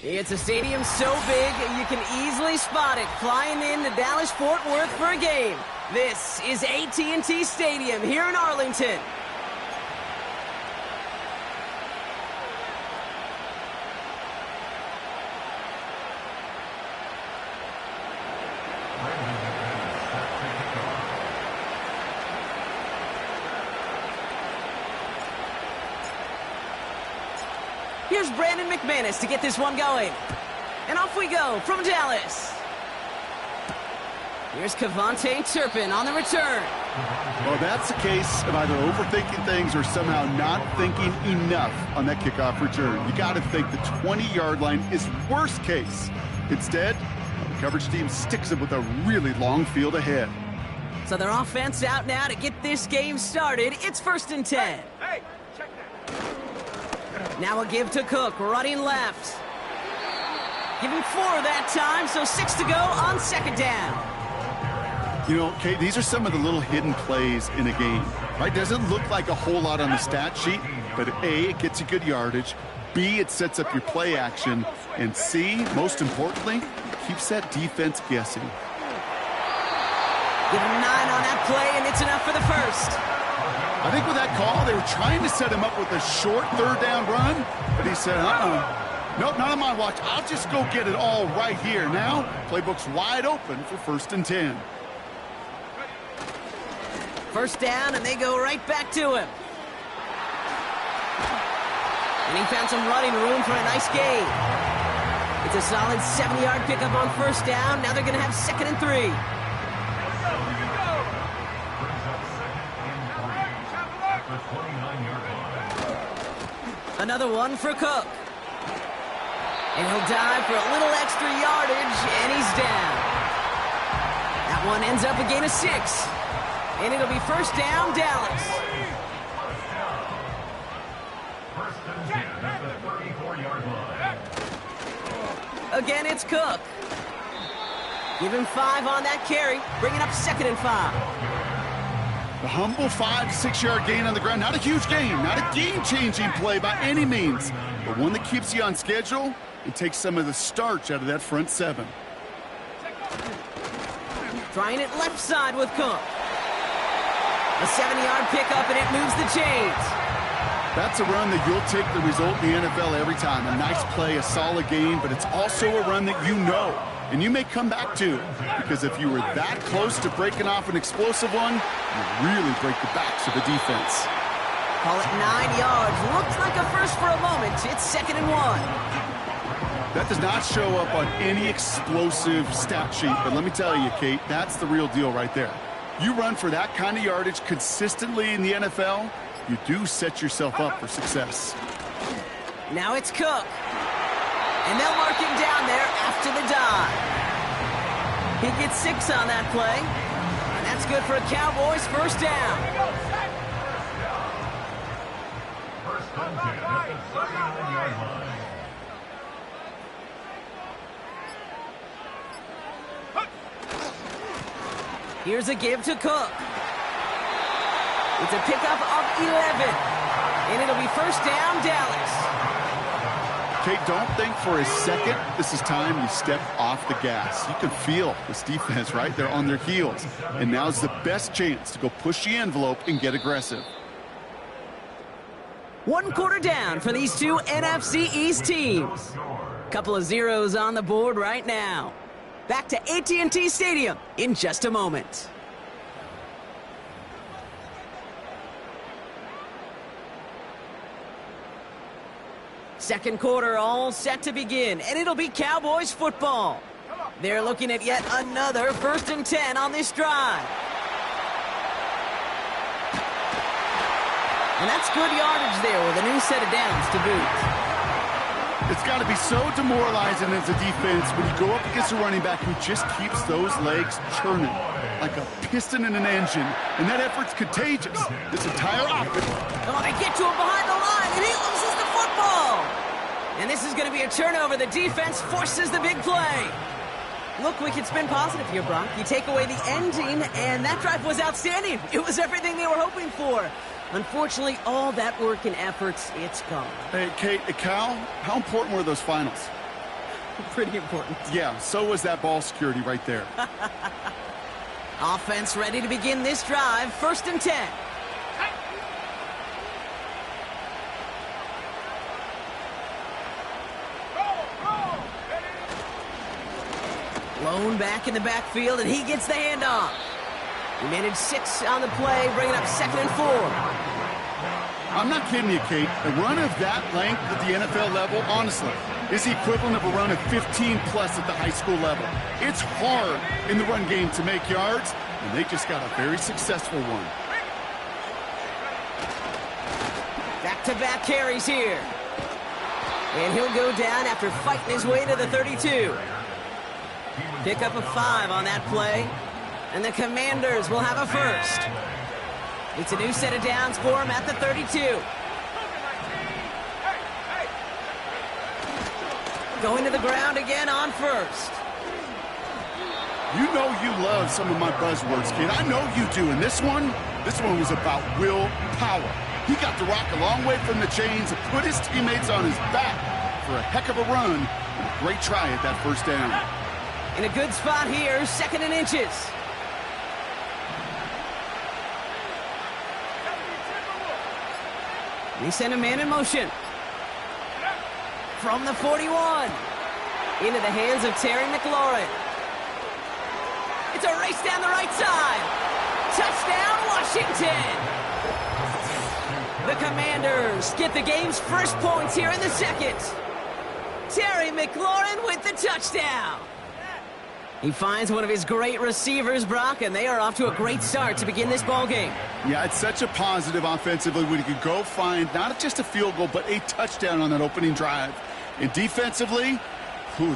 It's a stadium so big you can easily spot it flying into Dallas-Fort Worth for a game. This is AT&T Stadium here in Arlington. Here's Brandon McManus to get this one going. And off we go from Dallas. Here's Kevontae Turpin on the return. Well, that's the case of either overthinking things or somehow not thinking enough on that kickoff return. You got to think the 20-yard line is worst case. Instead, the coverage team sticks it with a really long field ahead. So their offense out now to get this game started. It's 1st and 10. Hey, check that. Now a give to Cook, running left. Give him 4 that time, so 6 to go on 2nd down. You know, Kate, these are some of the little hidden plays in a game, right? Doesn't look like a whole lot on the stat sheet, but A, it gets you good yardage, B, it sets up your play action, and C, most importantly, keeps that defense guessing. Give him 9 on that play, and it's enough for the first. I think with that call, they were trying to set him up with a short 3rd down run, but he said, nope, not on my watch. I'll just go get it all right here. Now, playbook's wide open for 1st and 10. 1st down, and they go right back to him. And he found some running room for a nice gain. It's a solid 70-yard pickup on 1st down. Now they're going to have 2nd and 3. Another one for Cook. And he'll dive for a little extra yardage, and he's down. That one ends up a gain of 6. And it'll be 1st down, Dallas. Again, it's Cook. Give him 5 on that carry, bringing up 2nd and 5. A humble 5 to 6 yard gain on the ground. Not a huge gain, not a game-changing play by any means, but one that keeps you on schedule and takes some of the starch out of that front 7. Trying it left side with Cook. A 70-yard pickup, and it moves the chains. That's a run that you'll take the result in the NFL every time. A nice play, a solid gain, but it's also a run that you know, and you may come back to, because if you were that close to breaking off an explosive one, you really break the backs of the defense. Call it 9 yards. Looks like a first for a moment. It's 2nd and 1. That does not show up on any explosive stat sheet, but let me tell you, Kate, that's the real deal right there. You run for that kind of yardage consistently in the NFL, you do set yourself up for success. Now it's Cook. And they'll mark him down there after the dive. He gets 6 on that play. And that's good for a Cowboys 1st down. Here's a give to Cook. It's a pickup of 11. And it'll be 1st down, Dallas. Kate, don't think for a second this is time you step off the gas. You can feel this defense, right? They're on their heels. And now's the best chance to go push the envelope and get aggressive. 1 quarter down for these two NFC East teams. Couple of zeros on the board right now. Back to AT&T Stadium in just a moment. Second quarter all set to begin, and it'll be Cowboys football. They're looking at yet another 1st and 10 on this drive. And that's good yardage there with a new set of downs to boot. It's got to be so demoralizing as a defense when you go up against a running back who just keeps those legs churning like a piston in an engine, and that effort's contagious. This entire offense. Oh, they get to him behind the line, and he loses the football. And this is going to be a turnover. The defense forces the big play. Look, we can spin positive here, Brock. You take away the ending, and that drive was outstanding. It was everything they were hoping for. Unfortunately, all that work and efforts, it's gone. Hey, Kate, Cal, how important were those finals? Pretty important. Yeah, so was that ball security right there. Offense ready to begin this drive. 1st and 10. Lone back in the backfield, and he gets the handoff. He managed 6 on the play, bringing up 2nd and 4. I'm not kidding you, Kate. A run of that length at the NFL level, honestly, is the equivalent of a run of 15-plus at the high school level. It's hard in the run game to make yards, and they just got a very successful one. Back-to-back carries here. And he'll go down after fighting his way to the 32. Pick up a 5 on that play, and the Commanders will have a first. It's a new set of downs for him at the 32. Going to the ground again on 1st. You know you love some of my buzzwords, kid. I know you do. And this one was about willpower. He got the rock a long way from the chains and put his teammates on his back for a heck of a run and a great try at that 1st down. In a good spot here, 2nd and inches. They send a man in motion. From the 41. Into the hands of Terry McLaurin. It's a race down the right side. Touchdown, Washington. The Commanders get the game's first points here in the 2nd. Terry McLaurin with the touchdown. He finds one of his great receivers, Brock, and they are off to a great start to begin this ball game. Yeah, it's such a positive offensively when you could go find not just a field goal, but a touchdown on that opening drive. And defensively,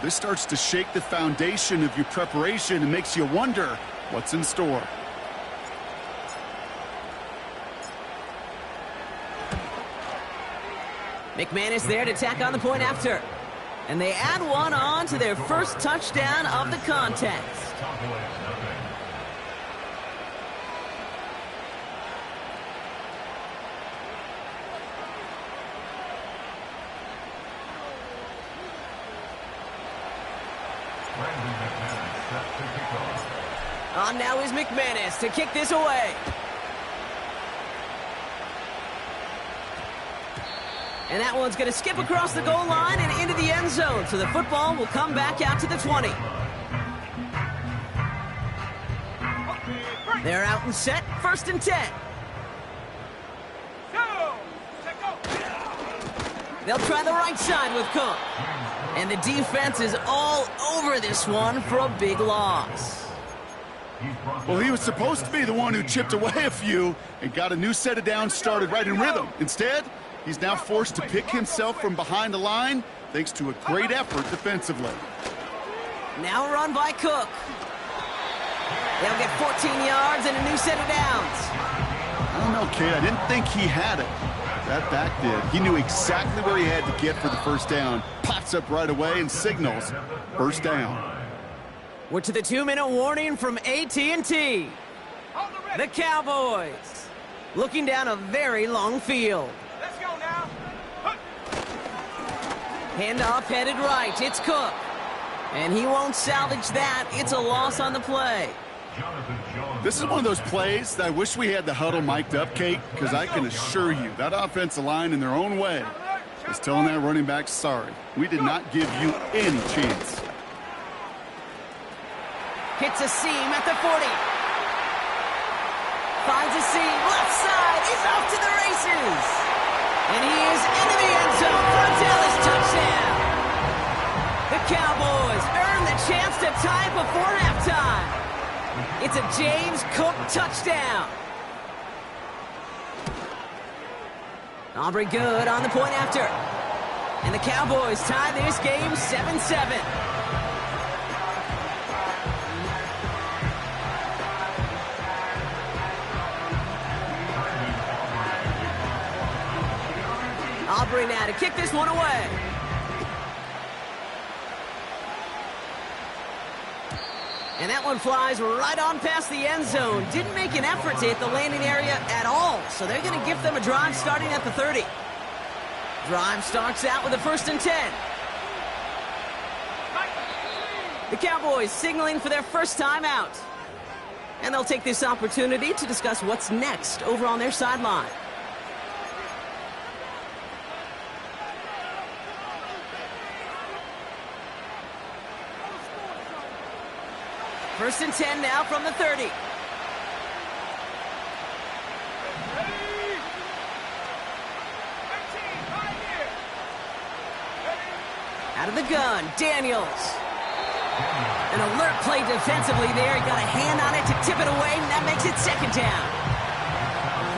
this starts to shake the foundation of your preparation and makes you wonder what's in store. McManus there to tack on the point after. And they add one on to their first touchdown of the contest. On now is McManus to kick this away. And that one's going to skip across the goal line and into the end zone. So the football will come back out to the 20. They're out and set. 1st and 10. They'll try the right side with Cook. And the defense is all over this one for a big loss. Well, he was supposed to be the one who chipped away a few and got a new set of downs started right in rhythm. Instead, he's now forced to pick himself from behind the line thanks to a great effort defensively. Now run by Cook. They'll get 14 yards and a new set of downs. I don't know, Kate. I didn't think he had it. That back did. He knew exactly where he had to get for the 1st down. Pops up right away and signals 1st down. We're to the 2-minute warning from AT&T. The Cowboys looking down a very long field. Let's go now. Handoff headed right. It's Cook. And he won't salvage that. It's a loss on the play. This is one of those plays that I wish we had the huddle mic'd up, Kate, because I can assure you that offensive line in their own way is telling that running back, sorry, we did not give you any chance. Hits a seam at the 40. Finds a seam. Left side. He's off to the races. And he is into the end zone for a Dallas touchdown. The Cowboys earn the chance to tie before halftime. It's a James Cook touchdown. Aubrey good on the point after. And the Cowboys tie this game 7-7. Aubrey now to kick this one away. And that one flies right on past the end zone. Didn't make an effort to hit the landing area at all. So they're going to give them a drive starting at the 30. Drive starts out with a 1st and 10. The Cowboys signaling for their first time out. And they'll take this opportunity to discuss what's next over on their sideline. First and 10 now from the 30. Out of the gun, Daniels. An alert play defensively there. He got a hand on it to tip it away, and that makes it second down.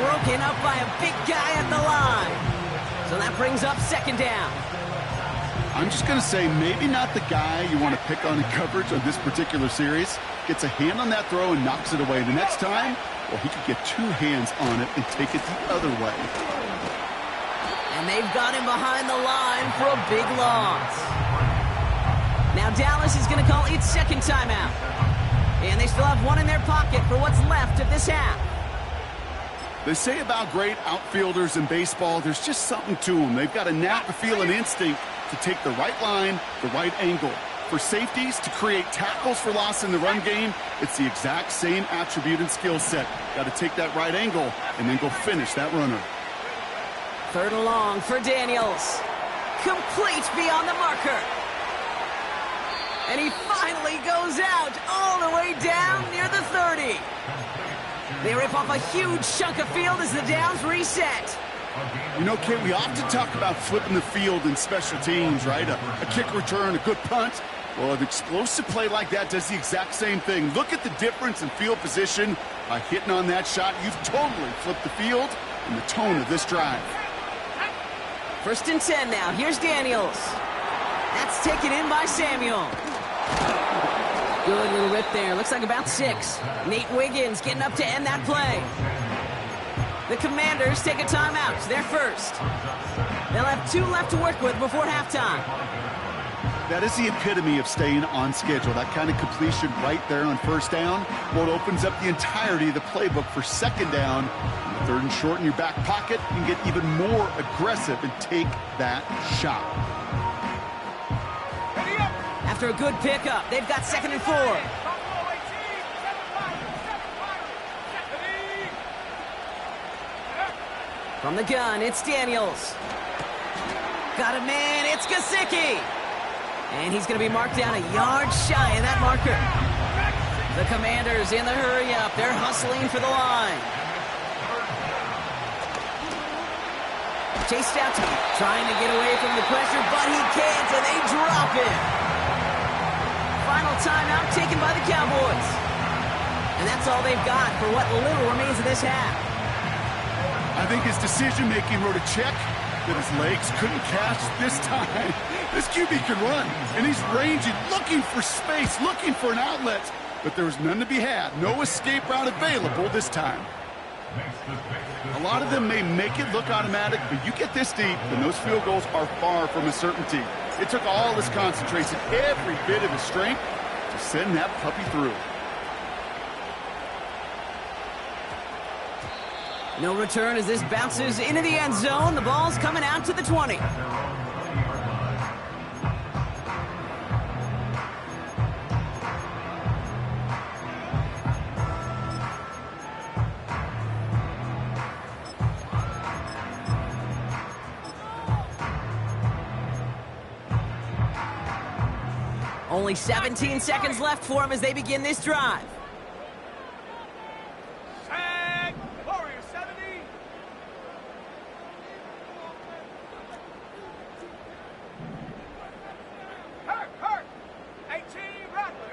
Broken up by a big guy at the line. So that brings up second down. I'm just going to say maybe not the guy you want to pick on in coverage on this particular series. Gets a hand on that throw and knocks it away. The next time, well, he could get two hands on it and take it the other way. And they've got him behind the line for a big loss. Now Dallas is going to call its second timeout. And they still have one in their pocket for what's left of this half. They say about great outfielders in baseball, there's just something to them. They've got a knack, a feel, an instinct to take the right line, the right angle. For safeties, to create tackles for loss in the run game, it's the exact same attribute and skill set. Got to take that right angle and then go finish that runner. Third and long for Daniels. Complete beyond the marker. And he finally goes out all the way down near the 30. They rip off a huge chunk of field as the downs reset. You know, Kate, we often talk about flipping the field in special teams, right? A kick return, a good punt. Well, an explosive play like that does the exact same thing. Look at the difference in field position. By hitting on that shot, you've totally flipped the field and the tone of this drive. First and 10 now. Here's Daniels. That's taken in by Samuel. Good little rip there. Looks like about 6. Nate Wiggins getting up to end that play. The Commanders take a timeout. They're first. They'll have 2 left to work with before halftime. That is the epitome of staying on schedule. That kind of completion right there on first down. Well, it opens up the entirety of the playbook for second down. Third and short in your back pocket. You can get even more aggressive and take that shot. After a good pickup, they've got second and 4. From the gun, it's Daniels. Got a man, it's Gesicki. And he's going to be marked down a yard shy of that marker. The Commanders in the hurry-up. They're hustling for the line. Chased out to him, trying to get away from the pressure, but he can't, and they drop it. Final timeout taken by the Cowboys. And that's all they've got for what little remains of this half. I think his decision-making wrote a check that his legs couldn't catch this time. This QB can run, and he's ranging, looking for space, looking for an outlet. But there was none to be had. No escape route available this time. A lot of them may make it look automatic, but you get this deep, and those field goals are far from a certainty. It took all his concentration, every bit of his strength, to send that puppy through. No return as this bounces into the end zone. The ball's coming out to the 20. Only 17 seconds left for him as they begin this drive. Warrior 70. Hurt. 18 Rattler.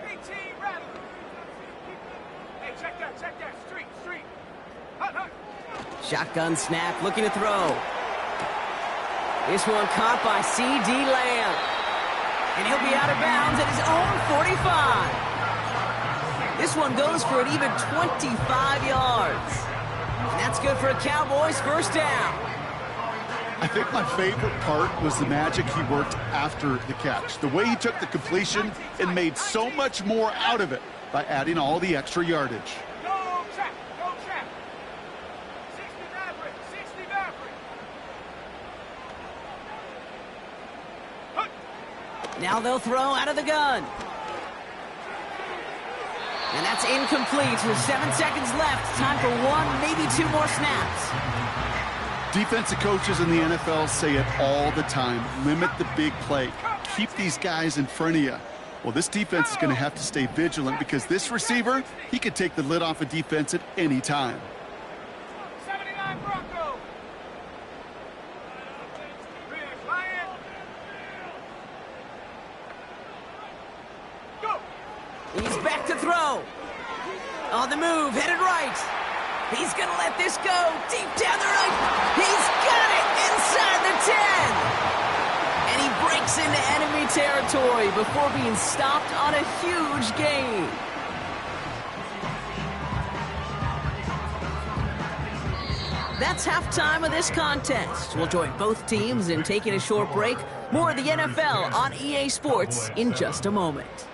Hey, check that. Street. Hut. Shotgun snap, looking to throw. This one caught by C.D. Lamb. And he'll be out of bounds at his own 45. This one goes for an even 25 yards. And that's good for a Cowboys first down. I think my favorite part was the magic he worked after the catch. The way he took the completion and made so much more out of it by adding all the extra yardage. Go track. 60 Maverick. Now they'll throw out of the gun. And that's incomplete. 7 seconds left. Time for 1, maybe 2 more snaps. Defensive coaches in the NFL say it all the time. Limit the big play. Keep these guys in front of you. Well, this defense is going to have to stay vigilant because this receiver, he could take the lid off a defense at any time. 79 Bronco. Lion. Go. He's back to throw. On the move, headed right. He's going to let this go. Deep down the right. He's got it inside the 10. And he breaks into enemy territory before being stopped on a huge gain. That's halftime of this contest. We'll join both teams in taking a short break. More of the NFL on EA Sports in just a moment.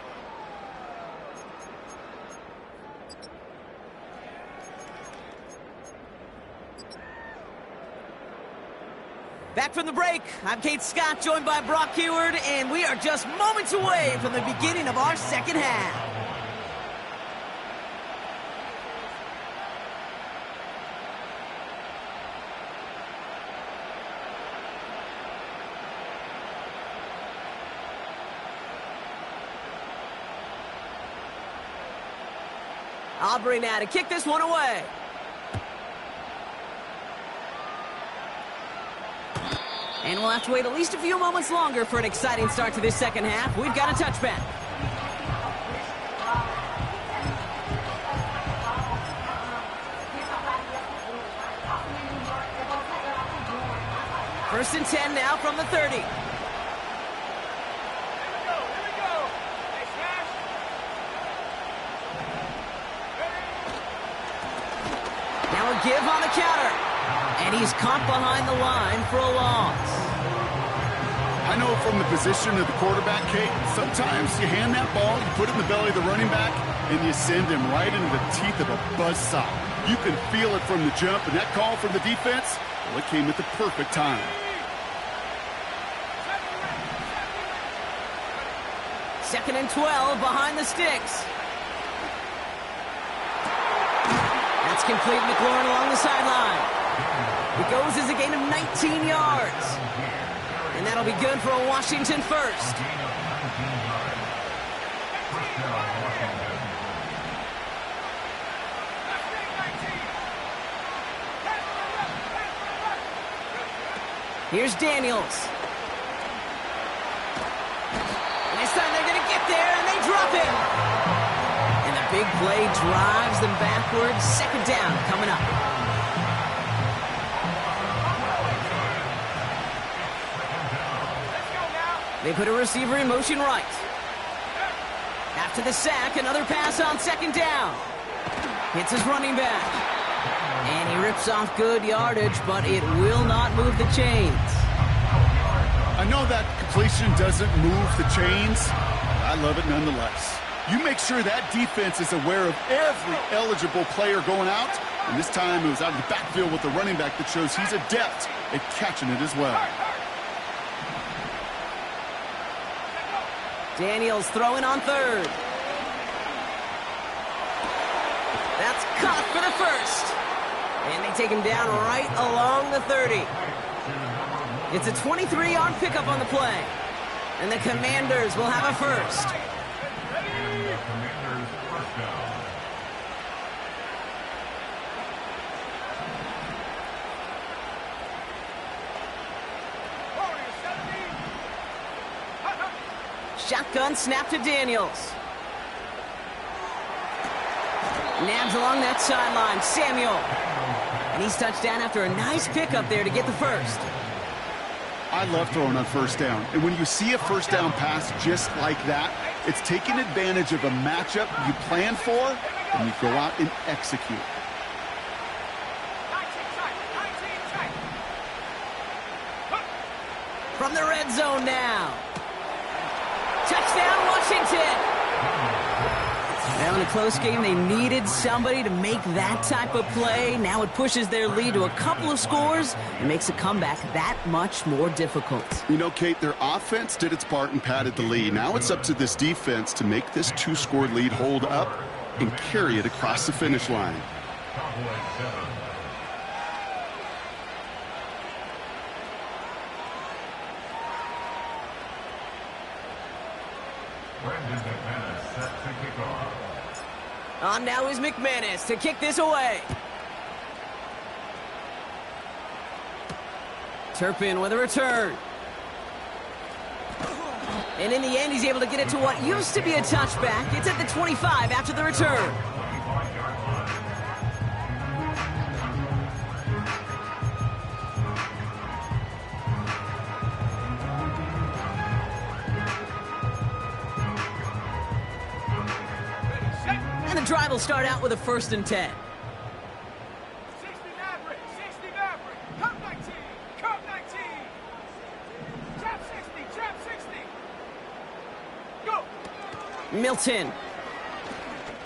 Back from the break, I'm Kate Scott, joined by Brock Heward, and we are just moments away from the beginning of our second half. Aubrey now to kick this one away. And we'll have to wait at least a few moments longer for an exciting start to this second half. We've got a touchback. First and 10 now from the 30. Here we go. Hey, smash. Now a give on the counter. And he's caught behind the line for a loss. I know from the position of the quarterback, Kate, sometimes you hand that ball, you put it in the belly of the running back, and you send him right into the teeth of a buzzsaw. You can feel it from the jump, and that call from the defense, well, it came at the perfect time. Second and 12 behind the sticks. That's complete. McLaurin along the sideline. It goes as a gain of 19 yards. And that'll be good for a Washington first. Here's Daniels. And this time they're going to get there, and they drop it. And the big play drives them backwards. Second down coming up. They put a receiver in motion right. After the sack, another pass on second down. Hits his running back. And he rips off good yardage, but it will not move the chains. I know that completion doesn't move the chains. I love it nonetheless. You make sure that defense is aware of every eligible player going out. And this time it was out of the backfield with the running back that shows he's adept at catching it as well. Daniels throwing on third. That's caught for the first. And they take him down right along the 30. It's a 23-yard pickup on the play. And the Commanders will have a first. Shotgun snap to Daniels. Nabs along that sideline. Samuel. And he's touched down after a nice pickup there to get the first. I love throwing on first down. And when you see a first down pass just like that, it's taking advantage of a matchup you plan for, and you go out and execute. From the red zone now. Touchdown, Washington! Now in a close game, they needed somebody to make that type of play. Now it pushes their lead to a couple of scores and makes a comeback that much more difficult. You know, Kate, their offense did its part and padded the lead. Now it's up to this defense to make this two-score lead hold up and carry it across the finish line. On now is McManus to kick this away. Turpin with a return. And in the end, he's able to get it to what used to be a touchback. It's at the 25 after the return. And the drive will start out with a 1st and 10. 60 Maverick, 60 Maverick, Cup 19, Cup 19. Trap 60, Trap 60. Go. Milton.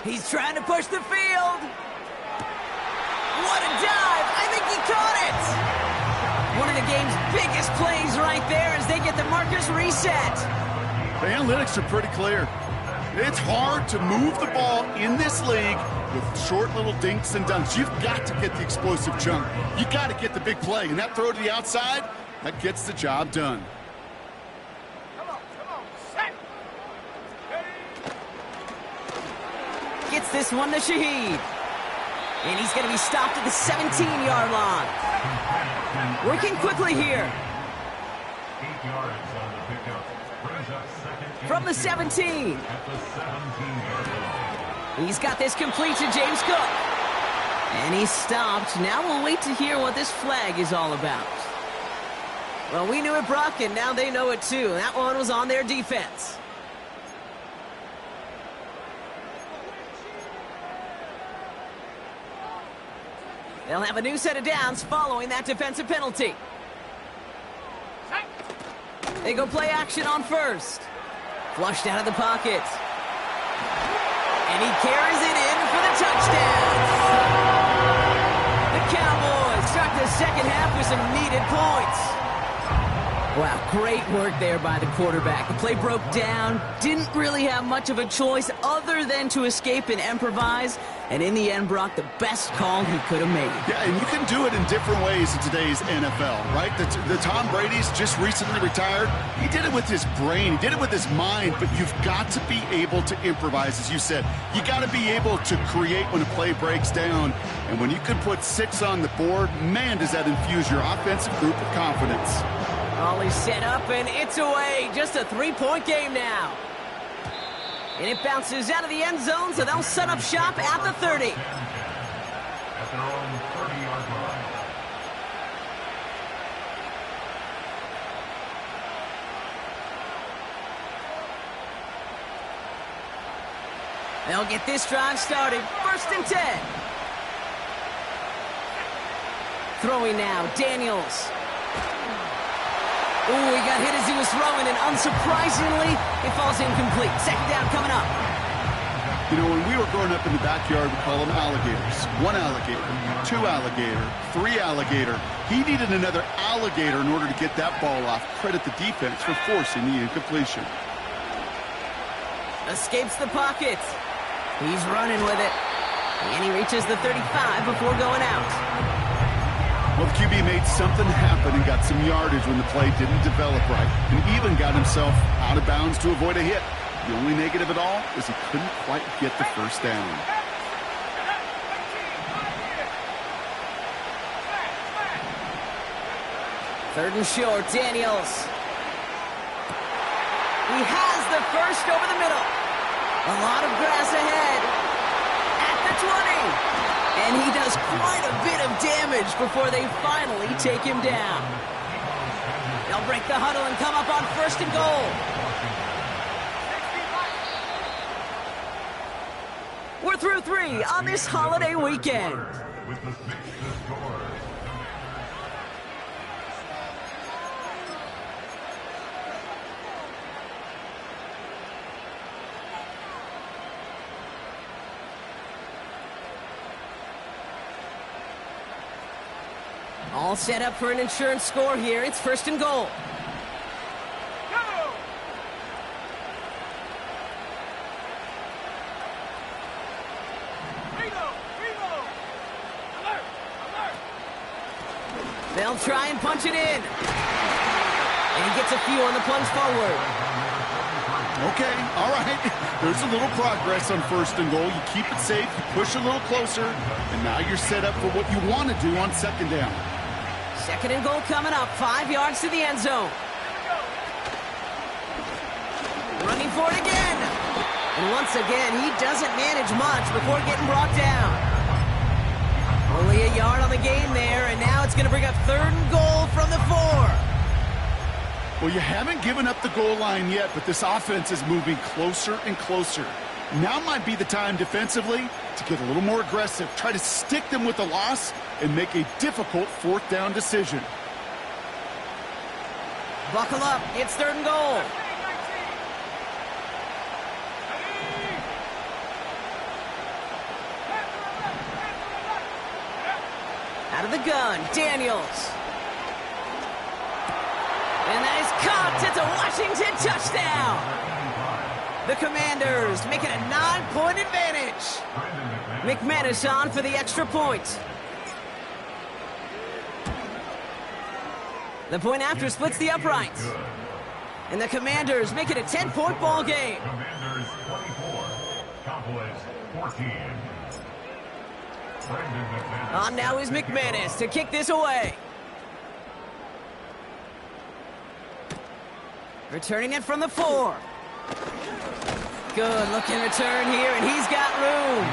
He's trying to push the field. What a dive. I think he caught it. One of the game's biggest plays right there as they get the markers reset. The analytics are pretty clear. It's hard to move the ball in this league with short little dinks and dunks. You've got to get the explosive chunk. You got to get the big play. And that throw to the outside, that gets the job done. Come on, set. Gets this one to Shaheed. And he's going to be stopped at the 17-yard line. Working quickly here. 8 yards on the pickup. Brings up second From the 17. at the 17-yard line. He's got this complete to James Cook. And he's stopped. Now we'll wait to hear what this flag is all about. Well, we knew it, Brock, and now they know it too. That one was on their defense. They'll have a new set of downs following that defensive penalty. They go play action on 1st. Flushed out of the pocket. And he carries it in for the touchdown. The Cowboys start the second half with some needed points. Wow, great work there by the quarterback. The play broke down, didn't really have much of a choice other than to escape and improvise, and in the end, Brock, the best call he could have made. Yeah, and you can do it in different ways in today's NFL, right? The Tom Brady's just recently retired. He did it with his brain. He did it with his mind, but you've got to be able to improvise, as you said. You got to be able to create when a play breaks down, and when you can put 6 on the board, man, does that infuse your offensive group with confidence. All is set up, and it's away. Just a 3-point game now. And it bounces out of the end zone, so they'll set up shop at the 30. At their own 30-yard line. They'll get this drive started. 1st and 10. Throwing now, Daniels. Ooh, he got hit as he was throwing, and unsurprisingly, it falls incomplete. 2nd down coming up. You know, when we were growing up in the backyard, we call them alligators. 1 alligator, 2 alligator, 3 alligator. He needed another alligator in order to get that ball off. Credit the defense for forcing the incompletion. Escapes the pocket. He's running with it. And he reaches the 35 before going out. Well, the QB made something happen and got some yardage when the play didn't develop right, and even got himself out of bounds to avoid a hit. The only negative at all is he couldn't quite get the 1st down. 3rd and short, Daniels. He has the 1st over the middle. A lot of grass ahead. At the 20. And he does quite a bit of damage before they finally take him down. They'll break the huddle and come up on 1st and goal. We're through 3 on this holiday weekend. With the 6 to score. All set up for an insurance score here. It's 1st and goal. Go. They'll try and punch it in. And he gets a few on the plunge forward. Okay, all right. There's a little progress on 1st and goal. You keep it safe, you push a little closer, and now you're set up for what you want to do on 2nd down. 2nd and goal coming up, 5 yards to the end zone. Running for it again. And once again, he doesn't manage much before getting brought down. Only a yard on the game there, and now it's going to bring up 3rd and goal from the 4. Well, you haven't given up the goal line yet, but this offense is moving closer and closer. Now might be the time defensively to get a little more aggressive, try to stick them with the loss, and make a difficult 4th down decision. Buckle up, it's 3rd and goal. Out of the gun, Daniels. And that is caught. It's a Washington touchdown. The Commanders make it a 9-point advantage. McManus on for the extra point. The point after splits the uprights. And the Commanders make it a 10-point ball game. Commanders 24, Cowboys 14. On now is McManus to kick this away. Returning it from the 4. Good looking return here, and he's got room.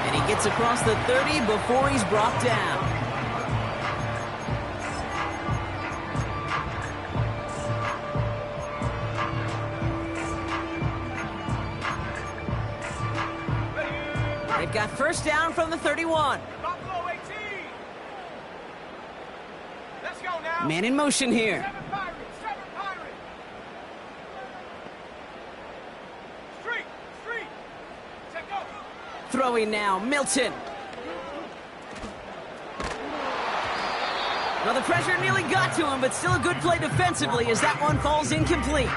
And he gets across the 30 before he's brought down. They've got 1st down from the 31. Buffalo 18. Let's go now. Man in motion here. 7 Pirates. 7 Pirates. Street. Take over. Throwing now, Milton. Well, the pressure nearly got to him, but still a good play defensively as that one falls incomplete.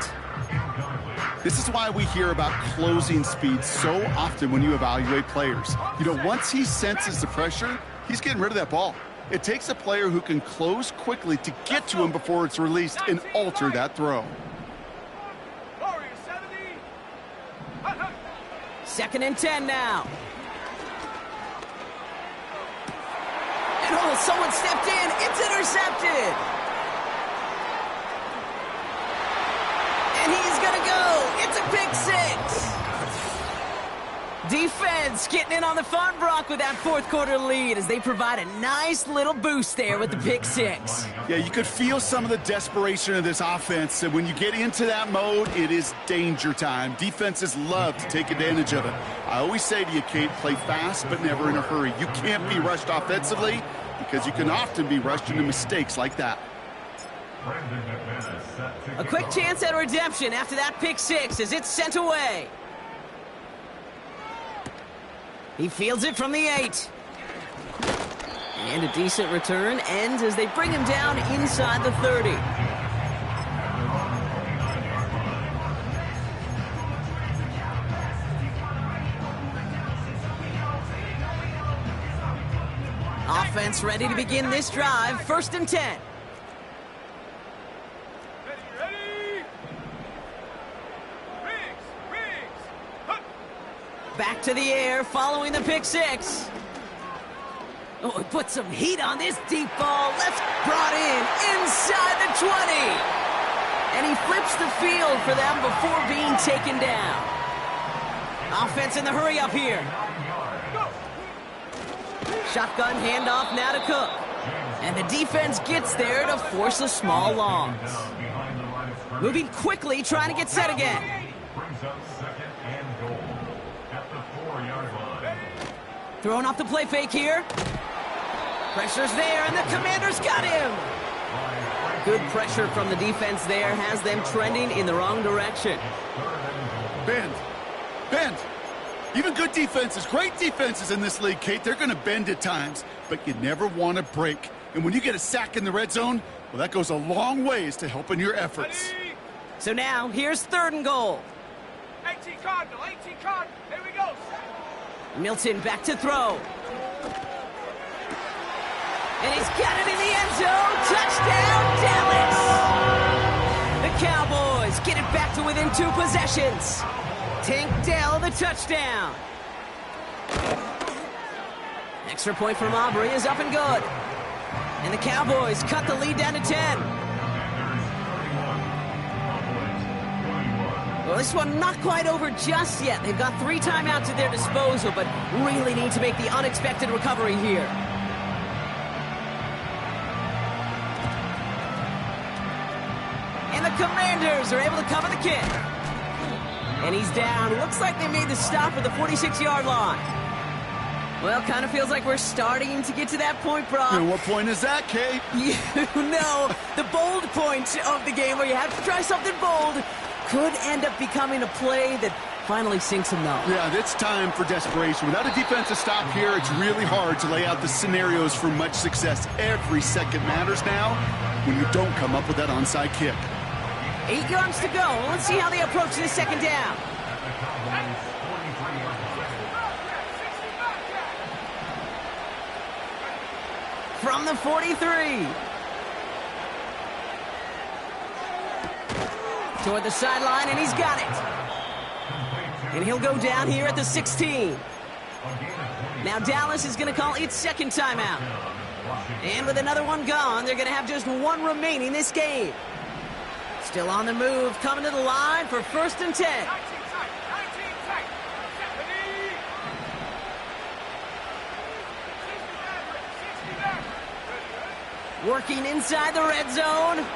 This is why we hear about closing speed so often when you evaluate players. You know, once he senses the pressure, he's getting rid of that ball. It takes a player who can close quickly to get to him before it's released and alter that throw. Warriors 70. 2nd and 10 now. And oh, someone stepped in. It's intercepted. And he's going to go. It's a pick 6. Defense getting in on the fun, Brock, with that 4th quarter lead as they provide a nice little boost there with the pick 6. Yeah, you could feel some of the desperation of this offense. And when you get into that mode, it is danger time. Defenses love to take advantage of it. I always say to you, Kate, play fast but never in a hurry. You can't be rushed offensively because you can often be rushed into mistakes like that. A quick chance at redemption after that pick 6 as it's sent away. He fields it from the 8. And a decent return ends as they bring him down inside the 30. Offense ready to begin this drive. 1st and 10. Ready. Riggs. Back to the air following the pick 6. Oh, he put some heat on this deep ball. Left brought in inside the 20. And he flips the field for them before being taken down. Offense in the hurry up here. Shotgun handoff now to Cook. And the defense gets there to force a small loss. Moving quickly, trying to get set again. Brings up 2nd and goal at the 4-yard line. Throwing off the play fake here. Pressure's there, and the Commanders got him. Good pressure from the defense there has them trending in the wrong direction. Bend. Even good defenses, great defenses in this league, Kate, they're going to bend at times, but you never want to break. And when you get a sack in the red zone, well, that goes a long ways to helping your efforts. So now, here's 3rd and goal. 18 Cardinal. Here we go. Milton back to throw. And he's got it in the end zone. patience. Tank Dell, the touchdown. Extra point from Aubrey is up and good. And the Cowboys cut the lead down to 10. Well, this one not quite over just yet. They've got 3 timeouts at their disposal, but really need to make the unexpected recovery here. And the Commanders are able to cover the kick. And he's down. Looks like they made the stop at the 46-yard line. Well, kind of feels like we're starting to get to that point, Brock. And what point is that, Kate? You know, the bold point of the game where you have to try something bold could end up becoming a play that finally sinks them though. Yeah, it's time for desperation. Without a defensive stop here, it's really hard to lay out the scenarios for much success. Every second matters now when you don't come up with that onside kick. 8 yards to go. Let's see how they approach this second down. From the 43. Toward the sideline, and he's got it. And he'll go down here at the 16. Now Dallas is going to call its second timeout. And with another one gone, they're going to have just 1 remaining this game. Still on the move, coming to the line for 1st and 10. 19 tight. 60 Working inside the red zone.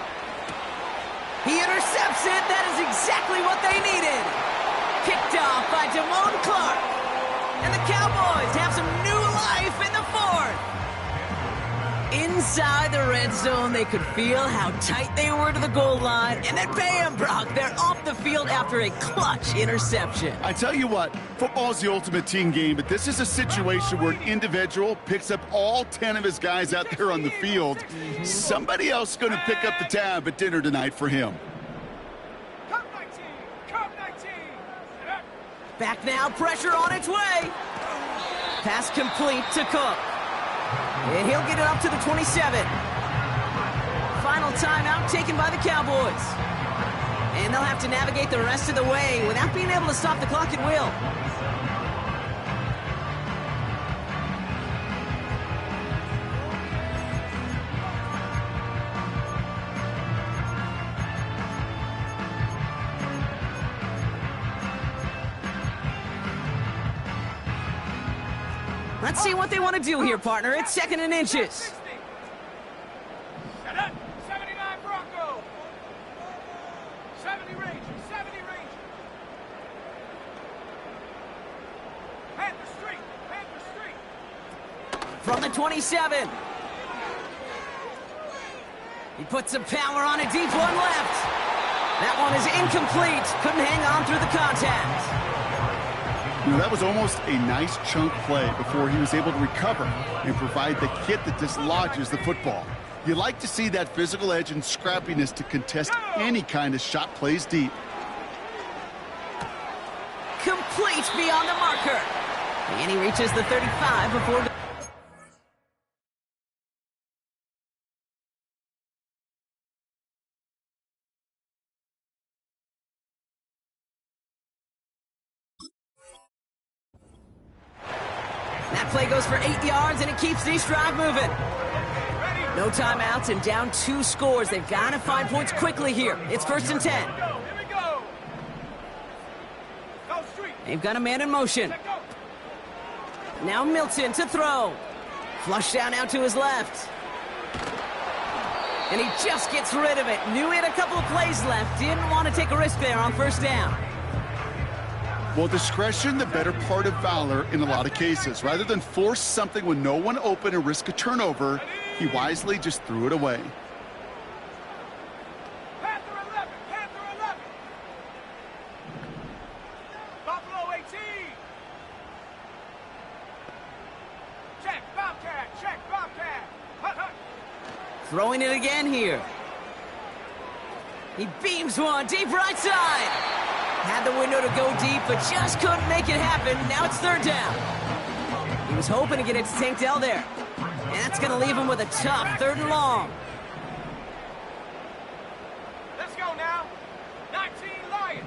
He intercepts it. That is exactly what they needed. Picked off by Damone Clark. And the Cowboys have some new life in the 4th. Inside the red zone, they could feel how tight they were to the goal line. And then bam, Brock, they're off the field after a clutch interception. I tell you what, football's the ultimate team game, but this is a situation where an individual picks up all 10 of his guys out there on the field. Somebody else is going to pick up the tab at dinner tonight for him. Come 19. Back now, pressure on its way. Pass complete to Cook. And he'll get it up to the 27. Final timeout taken by the Cowboys. And they'll have to navigate the rest of the way without being able to stop the clock at will. Let's see what they want to do here, partner. It's 2nd and inches. 79 Bronco. 70 Ranger. Panther Street. From the 27. He puts some power on a deep one left. That one is incomplete. Couldn't hang on through the contact. You know, that was almost a nice chunk play before he was able to recover and provide the hit that dislodges the football. You like to see that physical edge and scrappiness to contest any kind of shot plays deep. Complete beyond the marker. And he reaches the 35 before... That play goes for 8 yards, and it keeps this drive moving. No timeouts and down 2 scores. They've got to find points quickly here. It's 1st and 10. Here we go. Go Street. They've got a man in motion. Now Milton to throw. Flush down out to his left. And he just gets rid of it. Knew he had a couple of plays left. Didn't want to take a risk there on 1st down. Well, discretion, the better part of valor in a lot of cases. Rather than force something with no one open and risk a turnover, he wisely just threw it away. Panther 11. Buffalo 18. Check Bobcat. Hut. Throwing it again here. He beams one deep right side. Had the window to go deep, but just couldn't make it happen. Now it's 3rd down. He was hoping to get it to Tank Dell there. And that's going to leave him with a tough 3rd and long. Let's go now. 19 Lion.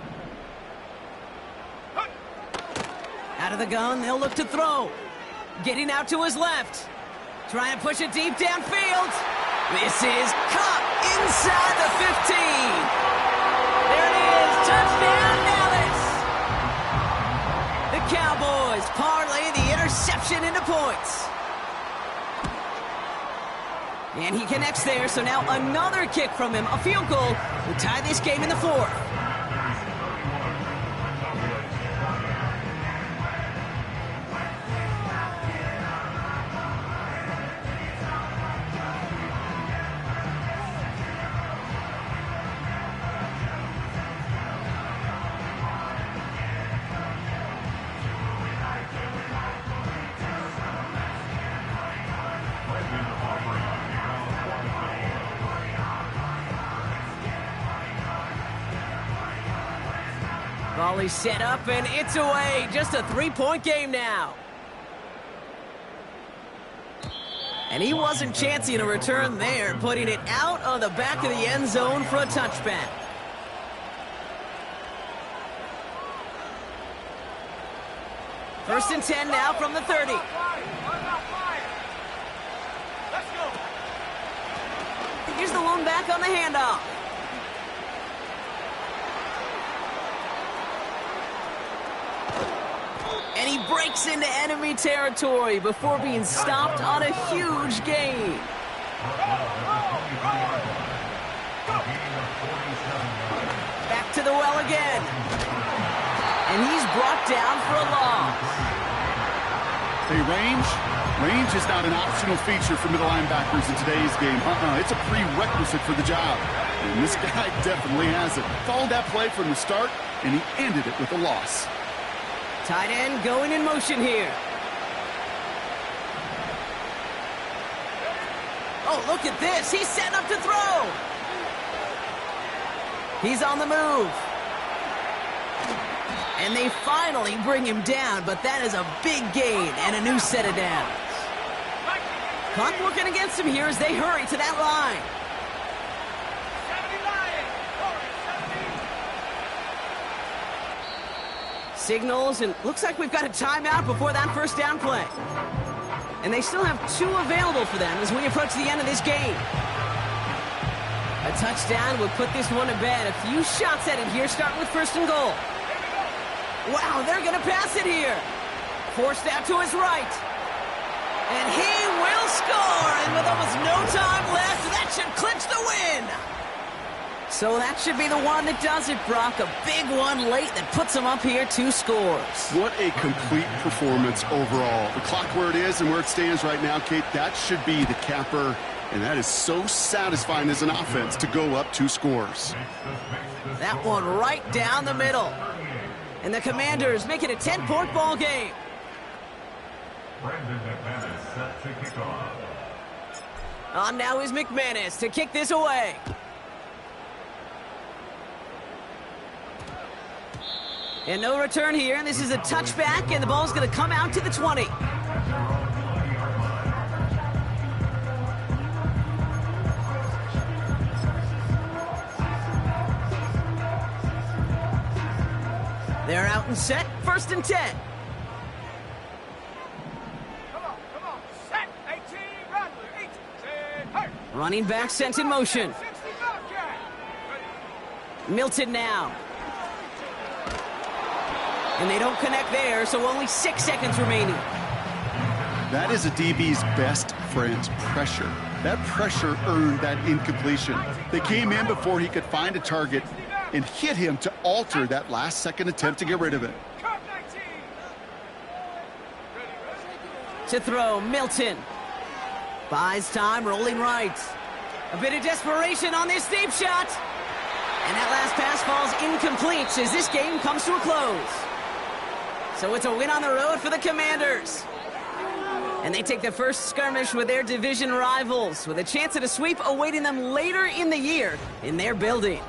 Out of the gun, they'll look to throw. Getting out to his left. Trying to push it deep downfield. This is caught inside the 15. There it is. Touchdown, Dallas. The Cowboys parlay the interception into points. And he connects there, so now another kick from him. A field goal will tie this game in the fourth. Volley set up, and it's away. Just a three-point game now. And he wasn't chancing a return there, putting it out on the back of the end zone for a touchback. First and 10 now from the 30. Here's the lone back on the handoff. And he breaks into enemy territory before being stopped on a huge gain. Back to the well again. And he's brought down for a loss. Hey, range is not an optional feature for middle linebackers in today's game. It's a prerequisite for the job. And this guy definitely has it. Followed that play from the start, and he ended it with a loss. Tight end going in motion here. Oh, look at this. He's setting up to throw. He's on the move. And they finally bring him down, but that is a big gain and a new set of downs. Clock working against him here as they hurry to that line. Signals, and looks like we've got a timeout before that first down play. And they still have two available for them as we approach the end of this game. A touchdown would put this one to bed. A few shots at it here, starting with first and goal. Wow, they're going to pass it here. Forced out to his right. And he will score, and with almost no time left, that should clinch the win. So that should be the one that does it, Brock. A big one late that puts them up here 2 scores. What a complete performance overall. The clock where it is and where it stands right now, Kate, that should be the capper. And that is so satisfying as an offense to go up 2 scores. That one right down the middle. And the Commanders make it a 10-point ball game. Brandon McManus set to kick off. On now is McManus to kick this away. And no return here, and this is a touchback, and the ball's going to come out to the 20. They're out and set, first and 10. Come on, set, 18, run, 18, hurt. Running back sent in motion. 60, Bobcat. Milton now. And they don't connect there, so only 6 seconds remaining. That is a DB's best friend, pressure. That pressure earned that incompletion. They came in before he could find a target and hit him to alter that last-second attempt to get rid of it. To throw, Milton. Buys time, rolling right. A bit of desperation on this deep shot. And that last pass falls incomplete as this game comes to a close. So it's a win on the road for the Commanders. And they take the first skirmish with their division rivals with a chance at a sweep awaiting them later in the year in their building.